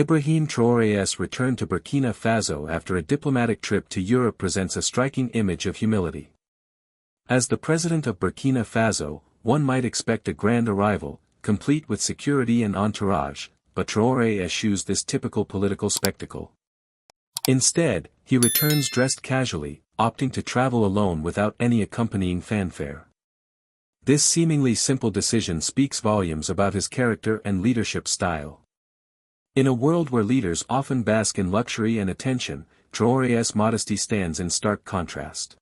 Ibrahim Traore's return to Burkina Faso after a diplomatic trip to Europe presents a striking image of humility. As the president of Burkina Faso, one might expect a grand arrival, complete with security and entourage, but Traore eschews this typical political spectacle. Instead, he returns dressed casually, opting to travel alone without any accompanying fanfare. This seemingly simple decision speaks volumes about his character and leadership style. In a world where leaders often bask in luxury and attention, Traore's modesty stands in stark contrast.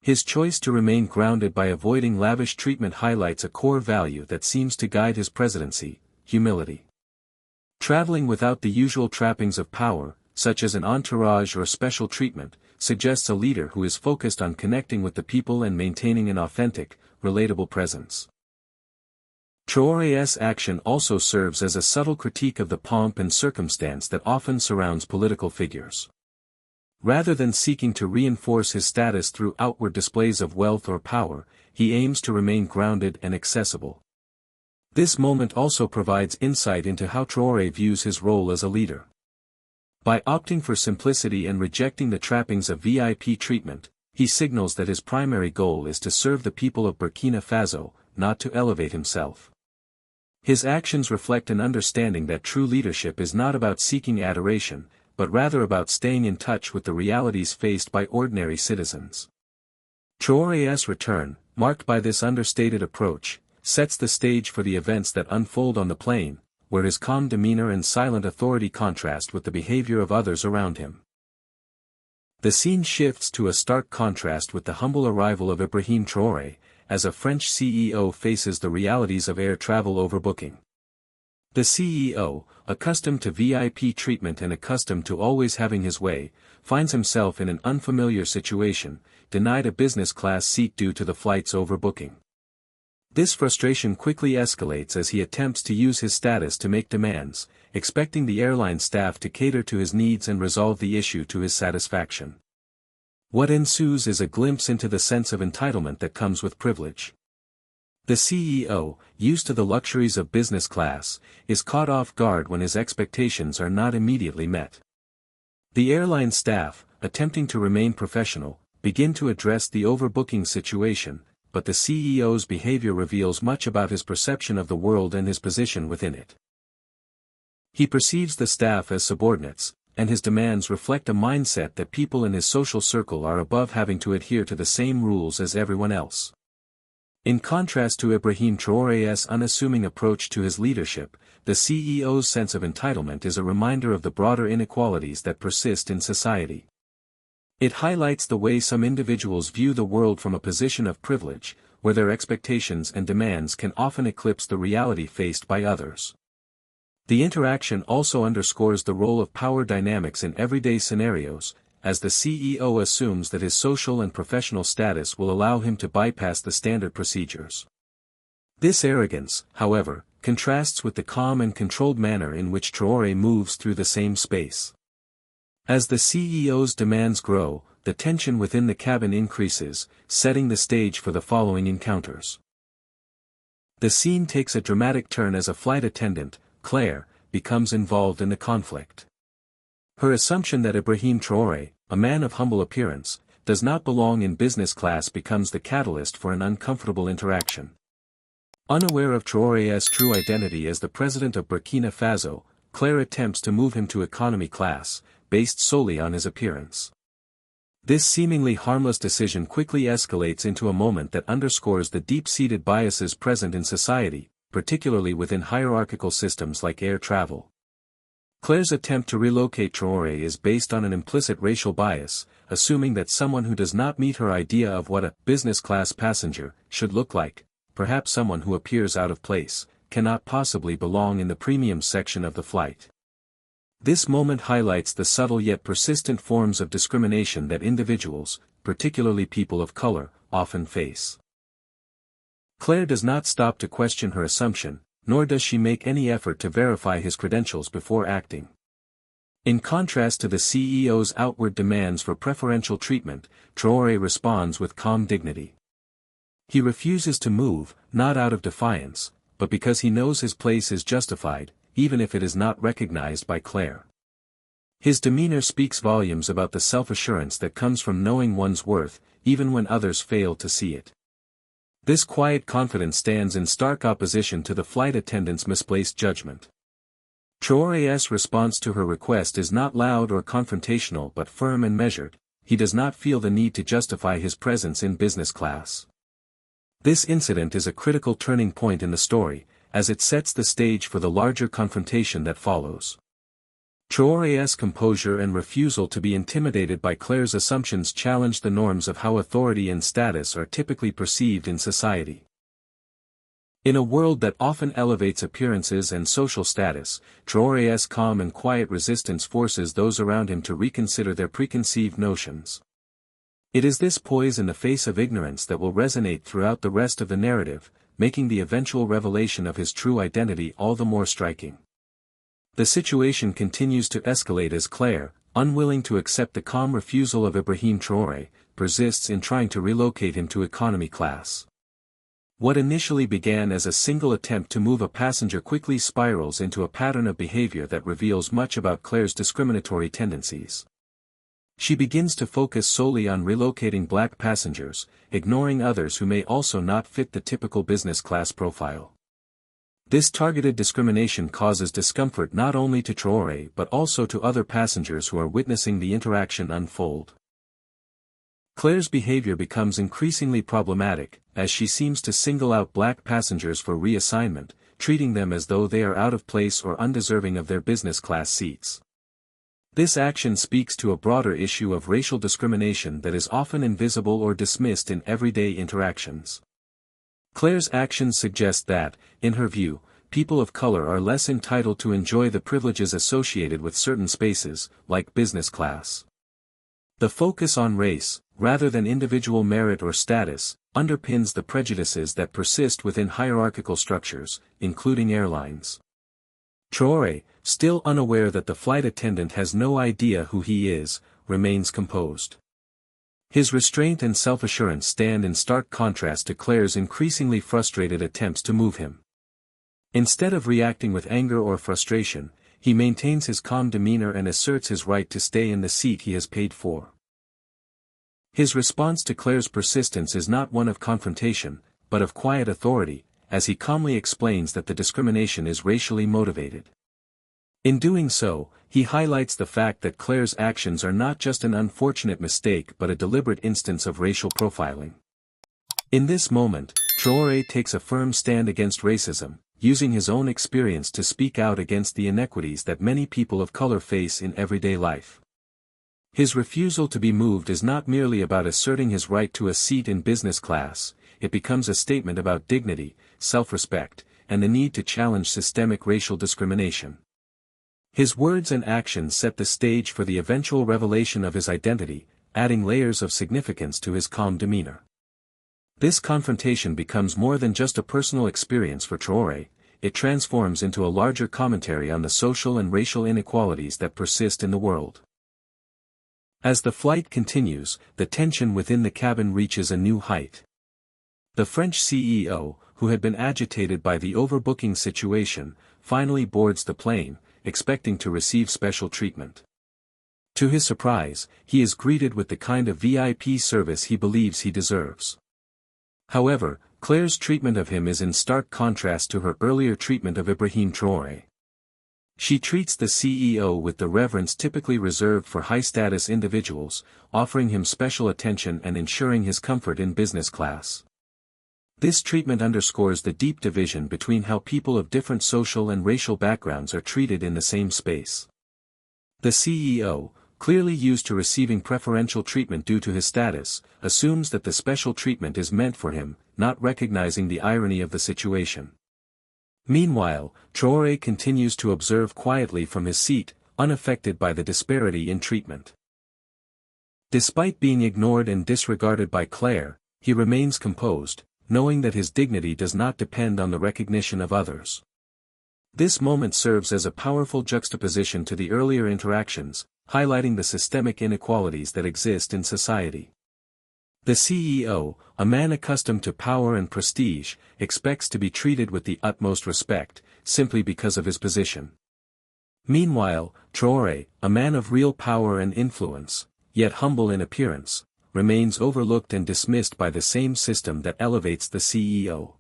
His choice to remain grounded by avoiding lavish treatment highlights a core value that seems to guide his presidency: humility. Traveling without the usual trappings of power, such as an entourage or special treatment, suggests a leader who is focused on connecting with the people and maintaining an authentic, relatable presence. Traore's action also serves as a subtle critique of the pomp and circumstance that often surrounds political figures. Rather than seeking to reinforce his status through outward displays of wealth or power, he aims to remain grounded and accessible. This moment also provides insight into how Traore views his role as a leader. By opting for simplicity and rejecting the trappings of VIP treatment, he signals that his primary goal is to serve the people of Burkina Faso, not to elevate himself. His actions reflect an understanding that true leadership is not about seeking adoration, but rather about staying in touch with the realities faced by ordinary citizens. Traore's return, marked by this understated approach, sets the stage for the events that unfold on the plain, where his calm demeanor and silent authority contrast with the behavior of others around him. The scene shifts to a stark contrast with the humble arrival of Ibrahim Traore, as a French CEO faces the realities of air travel overbooking. The CEO, accustomed to VIP treatment and accustomed to always having his way, finds himself in an unfamiliar situation, denied a business class seat due to the flight's overbooking. This frustration quickly escalates as he attempts to use his status to make demands, expecting the airline staff to cater to his needs and resolve the issue to his satisfaction. What ensues is a glimpse into the sense of entitlement that comes with privilege. The CEO, used to the luxuries of business class, is caught off guard when his expectations are not immediately met. The airline staff, attempting to remain professional, begin to address the overbooking situation, but the CEO's behavior reveals much about his perception of the world and his position within it. He perceives the staff as subordinates, and his demands reflect a mindset that people in his social circle are above having to adhere to the same rules as everyone else. In contrast to Ibrahim Traore's unassuming approach to his leadership, the CEO's sense of entitlement is a reminder of the broader inequalities that persist in society. It highlights the way some individuals view the world from a position of privilege, where their expectations and demands can often eclipse the reality faced by others. The interaction also underscores the role of power dynamics in everyday scenarios, as the CEO assumes that his social and professional status will allow him to bypass the standard procedures. This arrogance, however, contrasts with the calm and controlled manner in which Traore moves through the same space. As the CEO's demands grow, the tension within the cabin increases, setting the stage for the following encounters. The scene takes a dramatic turn as a flight attendant, Claire, becomes involved in the conflict. Her assumption that Ibrahim Traore, a man of humble appearance, does not belong in business class becomes the catalyst for an uncomfortable interaction. Unaware of Traore's true identity as the president of Burkina Faso, Claire attempts to move him to economy class, based solely on his appearance. This seemingly harmless decision quickly escalates into a moment that underscores the deep-seated biases present in society, particularly within hierarchical systems like air travel. Claire's attempt to relocate Traore is based on an implicit racial bias, assuming that someone who does not meet her idea of what a business-class passenger should look like, perhaps someone who appears out of place, cannot possibly belong in the premium section of the flight. This moment highlights the subtle yet persistent forms of discrimination that individuals, particularly people of color, often face. Claire does not stop to question her assumption, nor does she make any effort to verify his credentials before acting. In contrast to the CEO's outward demands for preferential treatment, Traore responds with calm dignity. He refuses to move, not out of defiance, but because he knows his place is justified, even if it is not recognized by Claire. His demeanor speaks volumes about the self-assurance that comes from knowing one's worth, even when others fail to see it. This quiet confidence stands in stark opposition to the flight attendant's misplaced judgment. Traore's response to her request is not loud or confrontational but firm and measured. He does not feel the need to justify his presence in business class. This incident is a critical turning point in the story, as it sets the stage for the larger confrontation that follows. Traore's composure and refusal to be intimidated by Claire's assumptions challenge the norms of how authority and status are typically perceived in society. In a world that often elevates appearances and social status, Traore's calm and quiet resistance forces those around him to reconsider their preconceived notions. It is this poise in the face of ignorance that will resonate throughout the rest of the narrative, making the eventual revelation of his true identity all the more striking. The situation continues to escalate as Claire, unwilling to accept the calm refusal of Ibrahim Traore, persists in trying to relocate him to economy class. What initially began as a single attempt to move a passenger quickly spirals into a pattern of behavior that reveals much about Claire's discriminatory tendencies. She begins to focus solely on relocating black passengers, ignoring others who may also not fit the typical business class profile. This targeted discrimination causes discomfort not only to Traore but also to other passengers who are witnessing the interaction unfold. Claire's behavior becomes increasingly problematic, as she seems to single out black passengers for reassignment, treating them as though they are out of place or undeserving of their business class seats. This action speaks to a broader issue of racial discrimination that is often invisible or dismissed in everyday interactions. Claire's actions suggest that, in her view, people of color are less entitled to enjoy the privileges associated with certain spaces, like business class. The focus on race, rather than individual merit or status, underpins the prejudices that persist within hierarchical structures, including airlines. Traore, still unaware that the flight attendant has no idea who he is, remains composed. His restraint and self-assurance stand in stark contrast to Claire's increasingly frustrated attempts to move him. Instead of reacting with anger or frustration, he maintains his calm demeanor and asserts his right to stay in the seat he has paid for. His response to Claire's persistence is not one of confrontation, but of quiet authority, as he calmly explains that the discrimination is racially motivated. In doing so, he highlights the fact that Claire's actions are not just an unfortunate mistake but a deliberate instance of racial profiling. In this moment, Traore takes a firm stand against racism, using his own experience to speak out against the inequities that many people of color face in everyday life. His refusal to be moved is not merely about asserting his right to a seat in business class, it becomes a statement about dignity, self-respect, and the need to challenge systemic racial discrimination. His words and actions set the stage for the eventual revelation of his identity, adding layers of significance to his calm demeanor. This confrontation becomes more than just a personal experience for Traore, it transforms into a larger commentary on the social and racial inequalities that persist in the world. As the flight continues, the tension within the cabin reaches a new height. The French CEO, who had been agitated by the overbooking situation, finally boards the plane, expecting to receive special treatment. To his surprise, he is greeted with the kind of VIP service he believes he deserves. However, Claire's treatment of him is in stark contrast to her earlier treatment of Ibrahim Traore. She treats the CEO with the reverence typically reserved for high-status individuals, offering him special attention and ensuring his comfort in business class. This treatment underscores the deep division between how people of different social and racial backgrounds are treated in the same space. The CEO, clearly used to receiving preferential treatment due to his status, assumes that the special treatment is meant for him, not recognizing the irony of the situation. Meanwhile, Traore continues to observe quietly from his seat, unaffected by the disparity in treatment. Despite being ignored and disregarded by Claire, he remains composed, knowing that his dignity does not depend on the recognition of others. This moment serves as a powerful juxtaposition to the earlier interactions, highlighting the systemic inequalities that exist in society. The CEO, a man accustomed to power and prestige, expects to be treated with the utmost respect, simply because of his position. Meanwhile, Traore, a man of real power and influence, yet humble in appearance, remains overlooked and dismissed by the same system that elevates the CEO.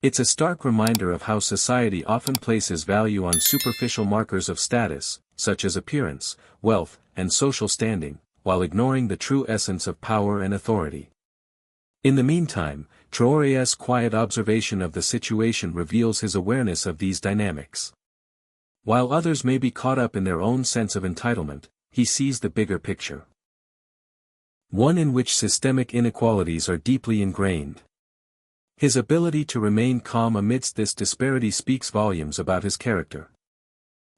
It's a stark reminder of how society often places value on superficial markers of status, such as appearance, wealth, and social standing, while ignoring the true essence of power and authority. In the meantime, Traore's quiet observation of the situation reveals his awareness of these dynamics. While others may be caught up in their own sense of entitlement, he sees the bigger picture. One in which systemic inequalities are deeply ingrained. His ability to remain calm amidst this disparity speaks volumes about his character.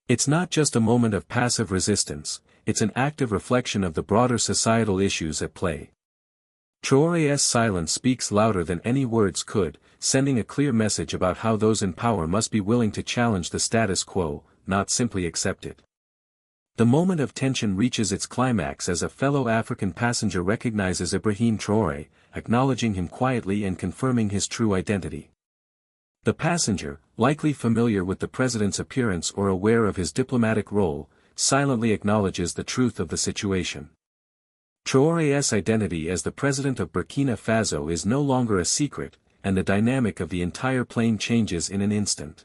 It's not just a moment of passive resistance, it's an active reflection of the broader societal issues at play. Traore's silence speaks louder than any words could, sending a clear message about how those in power must be willing to challenge the status quo, not simply accept it. The moment of tension reaches its climax as a fellow African passenger recognizes Ibrahim Traore, acknowledging him quietly and confirming his true identity. The passenger, likely familiar with the president's appearance or aware of his diplomatic role, silently acknowledges the truth of the situation. Traore's identity as the president of Burkina Faso is no longer a secret, and the dynamic of the entire plane changes in an instant.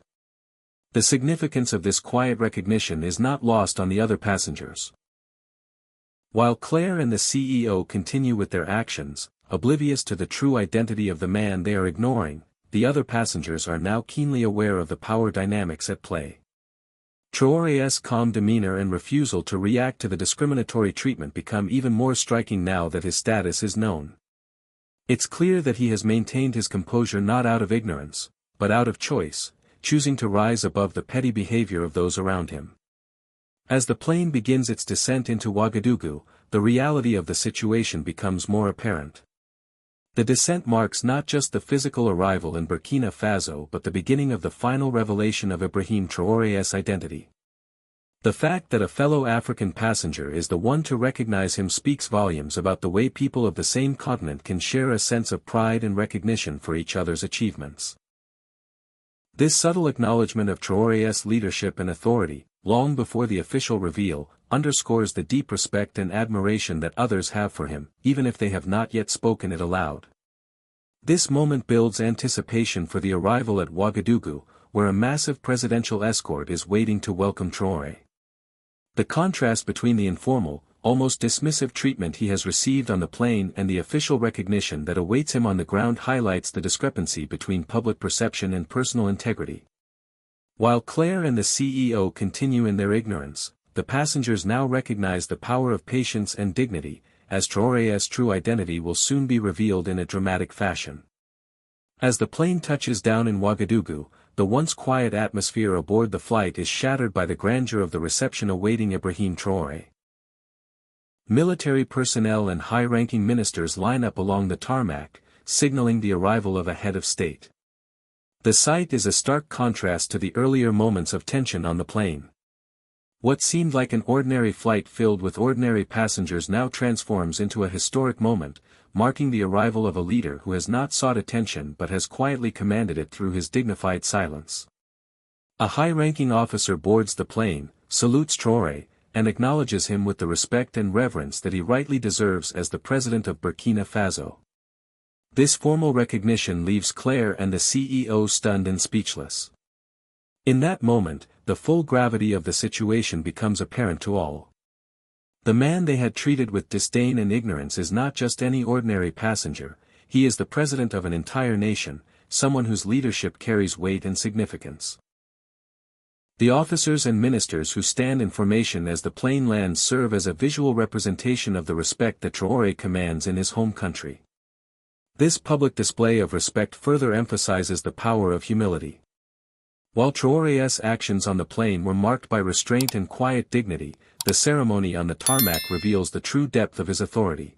The significance of this quiet recognition is not lost on the other passengers. While Claire and the CEO continue with their actions, oblivious to the true identity of the man they are ignoring, the other passengers are now keenly aware of the power dynamics at play. Traore's calm demeanor and refusal to react to the discriminatory treatment become even more striking now that his status is known. It's clear that he has maintained his composure not out of ignorance, but out of choice, choosing to rise above the petty behavior of those around him. As the plane begins its descent into Ouagadougou, the reality of the situation becomes more apparent. The descent marks not just the physical arrival in Burkina Faso but the beginning of the final revelation of Ibrahim Traore's identity. The fact that a fellow African passenger is the one to recognize him speaks volumes about the way people of the same continent can share a sense of pride and recognition for each other's achievements. This subtle acknowledgement of Traore's leadership and authority, long before the official reveal, underscores the deep respect and admiration that others have for him, even if they have not yet spoken it aloud. This moment builds anticipation for the arrival at Ouagadougou, where a massive presidential escort is waiting to welcome Traore. The contrast between the informal, almost dismissive treatment he has received on the plane and the official recognition that awaits him on the ground highlights the discrepancy between public perception and personal integrity. While Claire and the CEO continue in their ignorance, the passengers now recognize the power of patience and dignity, as Traore's true identity will soon be revealed in a dramatic fashion. As the plane touches down in Ouagadougou, the once quiet atmosphere aboard the flight is shattered by the grandeur of the reception awaiting Ibrahim Traore. Military personnel and high-ranking ministers line up along the tarmac, signaling the arrival of a head of state. The sight is a stark contrast to the earlier moments of tension on the plane. What seemed like an ordinary flight filled with ordinary passengers now transforms into a historic moment, marking the arrival of a leader who has not sought attention but has quietly commanded it through his dignified silence. A high-ranking officer boards the plane, salutes Traore, and acknowledges him with the respect and reverence that he rightly deserves as the president of Burkina Faso. This formal recognition leaves Claire and the CEO stunned and speechless. In that moment, the full gravity of the situation becomes apparent to all. The man they had treated with disdain and ignorance is not just any ordinary passenger, he is the president of an entire nation, someone whose leadership carries weight and significance. The officers and ministers who stand in formation as the plane lands serve as a visual representation of the respect that Traore commands in his home country. This public display of respect further emphasizes the power of humility. While Traore's actions on the plane were marked by restraint and quiet dignity, the ceremony on the tarmac reveals the true depth of his authority.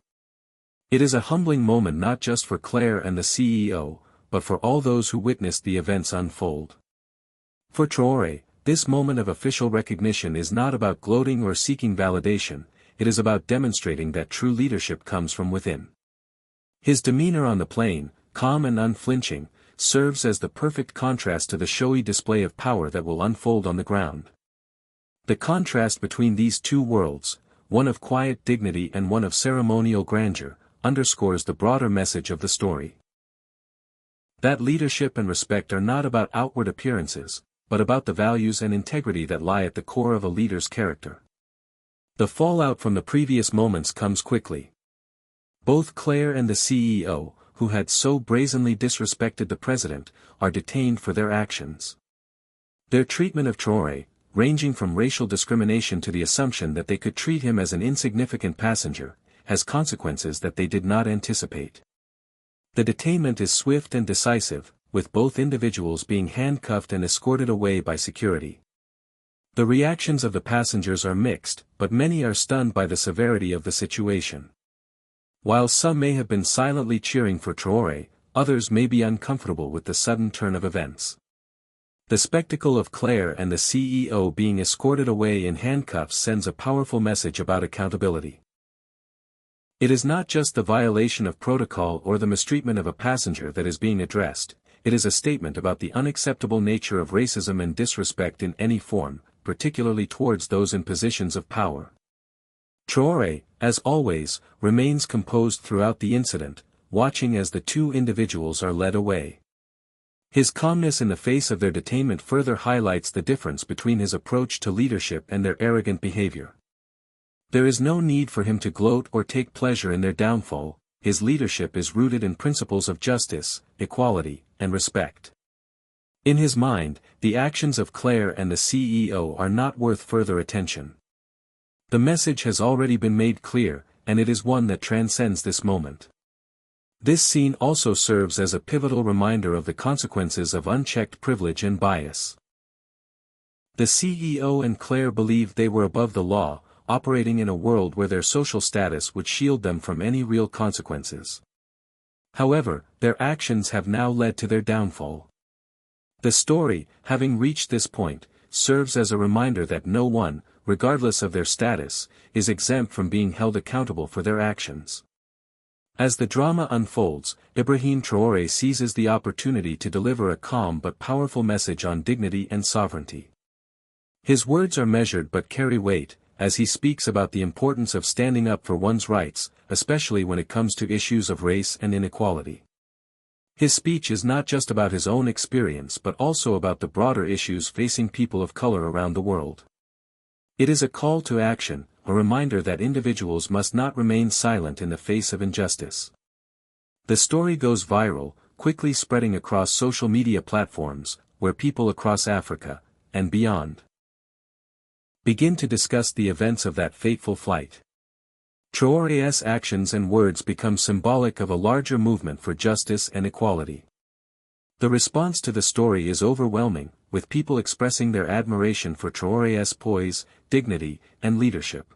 It is a humbling moment not just for Claire and the CEO, but for all those who witnessed the events unfold. For Traore, this moment of official recognition is not about gloating or seeking validation, it is about demonstrating that true leadership comes from within. His demeanor on the plain, calm and unflinching, serves as the perfect contrast to the showy display of power that will unfold on the ground. The contrast between these two worlds, one of quiet dignity and one of ceremonial grandeur, underscores the broader message of the story. That leadership and respect are not about outward appearances, but about the values and integrity that lie at the core of a leader's character. The fallout from the previous moments comes quickly. Both Claire and the CEO, who had so brazenly disrespected the president, are detained for their actions. Their treatment of Traore, ranging from racial discrimination to the assumption that they could treat him as an insignificant passenger, has consequences that they did not anticipate. The detainment is swift and decisive, with both individuals being handcuffed and escorted away by security. The reactions of the passengers are mixed, but many are stunned by the severity of the situation. While some may have been silently cheering for Traore, others may be uncomfortable with the sudden turn of events. The spectacle of Claire and the CEO being escorted away in handcuffs sends a powerful message about accountability. It is not just the violation of protocol or the mistreatment of a passenger that is being addressed, it is a statement about the unacceptable nature of racism and disrespect in any form, particularly towards those in positions of power. Traore, as always, remains composed throughout the incident, watching as the two individuals are led away. His calmness in the face of their detainment further highlights the difference between his approach to leadership and their arrogant behavior. There is no need for him to gloat or take pleasure in their downfall. His leadership is rooted in principles of justice, equality, and respect. In his mind, the actions of Claire and the CEO are not worth further attention. The message has already been made clear, and it is one that transcends this moment. This scene also serves as a pivotal reminder of the consequences of unchecked privilege and bias. The CEO and Claire believed they were above the law, operating in a world where their social status would shield them from any real consequences. However, their actions have now led to their downfall. The story, having reached this point, serves as a reminder that no one, regardless of their status, is exempt from being held accountable for their actions. As the drama unfolds, Ibrahim Traore seizes the opportunity to deliver a calm but powerful message on dignity and sovereignty. His words are measured but carry weight, as he speaks about the importance of standing up for one's rights, especially when it comes to issues of race and inequality. His speech is not just about his own experience but also about the broader issues facing people of color around the world. It is a call to action, a reminder that individuals must not remain silent in the face of injustice. The story goes viral, quickly spreading across social media platforms, where people across Africa, and beyond, begin to discuss the events of that fateful flight. Traore's actions and words become symbolic of a larger movement for justice and equality. The response to the story is overwhelming, with people expressing their admiration for Traore's poise, dignity, and leadership.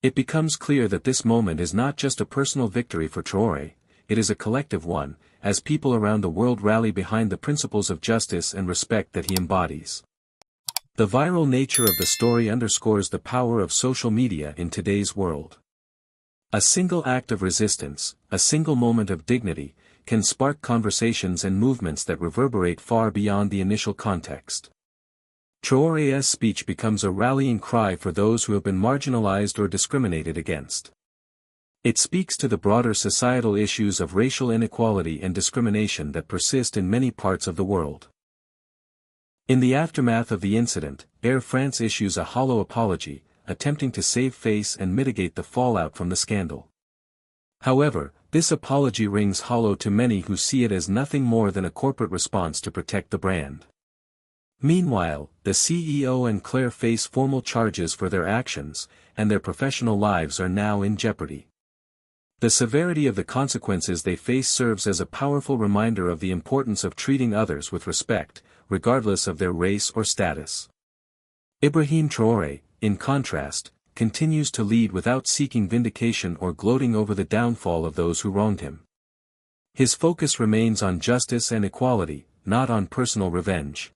It becomes clear that this moment is not just a personal victory for Traore, it is a collective one, as people around the world rally behind the principles of justice and respect that he embodies. The viral nature of the story underscores the power of social media in today's world. A single act of resistance, a single moment of dignity, can spark conversations and movements that reverberate far beyond the initial context. Traore's speech becomes a rallying cry for those who have been marginalized or discriminated against. It speaks to the broader societal issues of racial inequality and discrimination that persist in many parts of the world. In the aftermath of the incident, Air France issues a hollow apology, attempting to save face and mitigate the fallout from the scandal. However, this apology rings hollow to many who see it as nothing more than a corporate response to protect the brand. Meanwhile, the CEO and Claire face formal charges for their actions, and their professional lives are now in jeopardy. The severity of the consequences they face serves as a powerful reminder of the importance of treating others with respect, regardless of their race or status. Ibrahim Traore, in contrast, continues to lead without seeking vindication or gloating over the downfall of those who wronged him. His focus remains on justice and equality, not on personal revenge.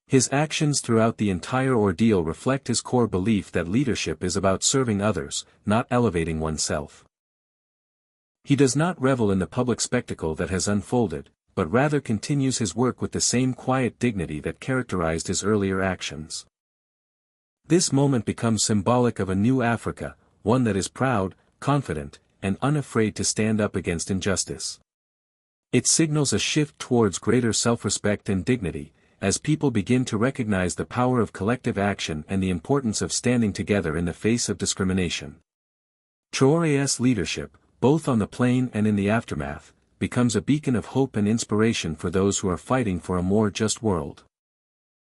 His actions throughout the entire ordeal reflect his core belief that leadership is about serving others, not elevating oneself. He does not revel in the public spectacle that has unfolded, but rather continues his work with the same quiet dignity that characterized his earlier actions. This moment becomes symbolic of a new Africa, one that is proud, confident, and unafraid to stand up against injustice. It signals a shift towards greater self-respect and dignity, as people begin to recognize the power of collective action and the importance of standing together in the face of discrimination. Traore's leadership, both on the plain and in the aftermath, becomes a beacon of hope and inspiration for those who are fighting for a more just world.